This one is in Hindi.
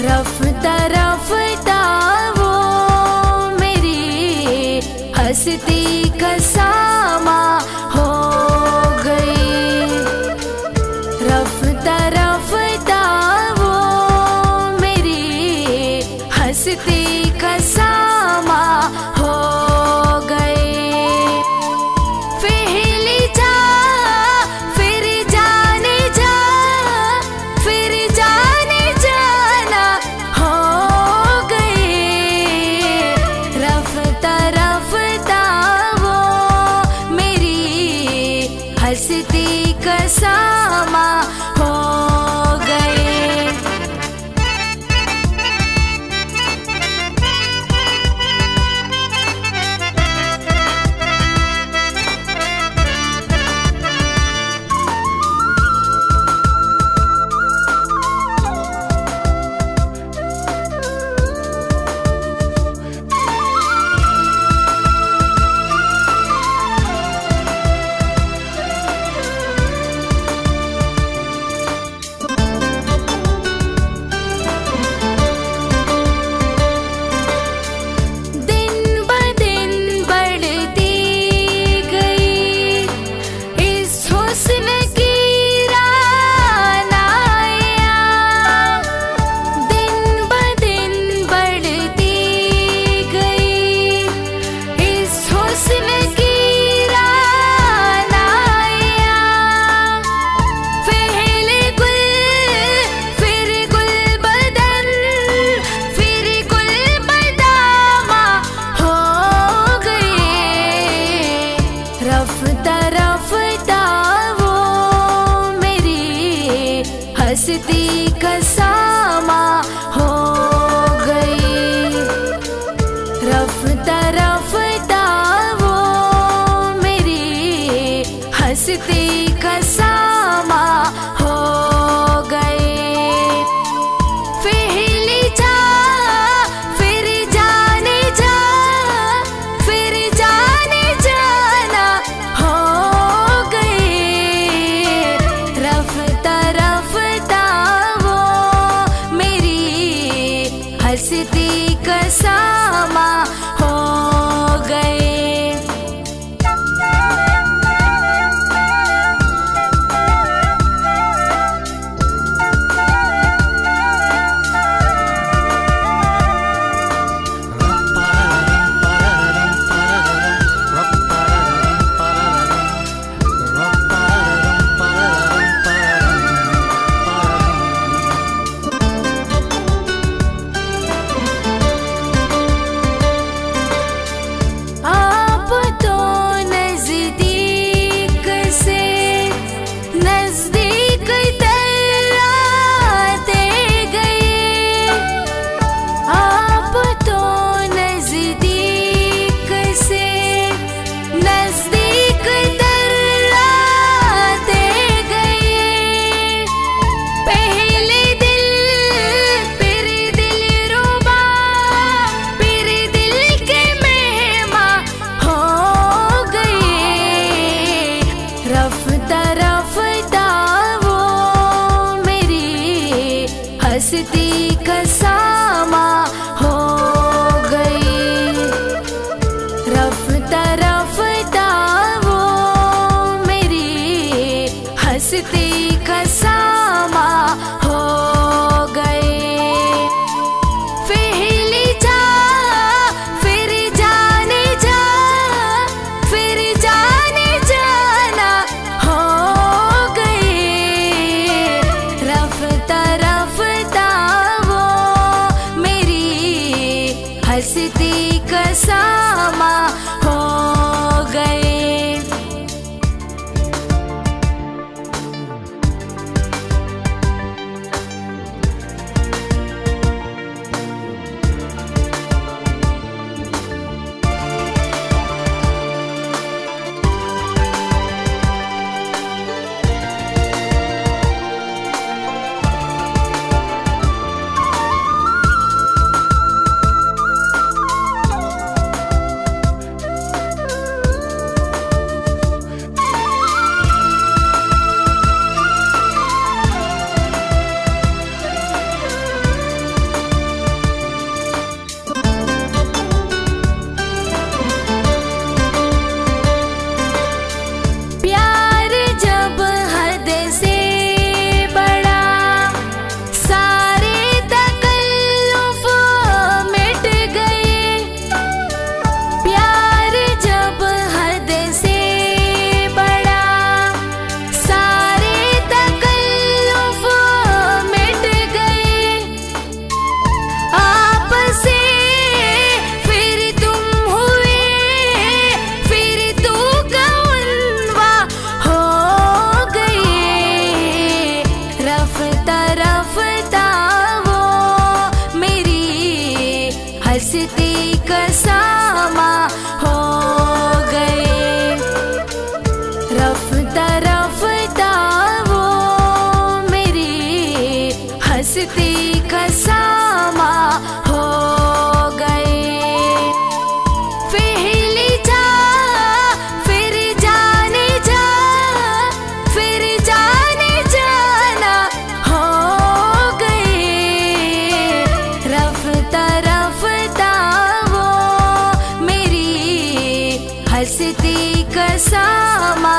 रफ्ता रफ्ता वो मेरी हस्ती का सामा हो गई। रफ्ता रफ्ता वो मेरी हस्ती का सामा हो गई। पहली जा फिर जाने जा फिर जाने जाना हो गई। रफ्ता रफ्ता वो मेरी हस्ती का सामा हो गई। रफ्ता रफ्ता वो मेरी हस्ती का सामा हो गई। रफ्ता रफ्ता वो मेरी हस्ती का सामा हो गई। पहली जा फिर जाने जा फिर जाने जाना हो गई। रफ्ता रफ्ता वो मेरी हस्ती का सामा हो गई। रफ्ता रफ्ता वो मेरी हस्ती का सामा हो गई। रफ्ता रफ्ता वो मेरी हस्ती का सामा हो गई। पहली जा फिर जाने जा फिर जाने जाना हो गई। रफ्ता रफ्ता वो मेरी हस्ती का सामा हो गई। हंसती कसामा हो गए। रफ्ता रफ्ता वो मेरी हंसती कसामा हो गए। पहले जा फिर जाने जा फिर जाने जाना हो गए। रफ्ता रफ्ता वो मेरी हंसती कसामा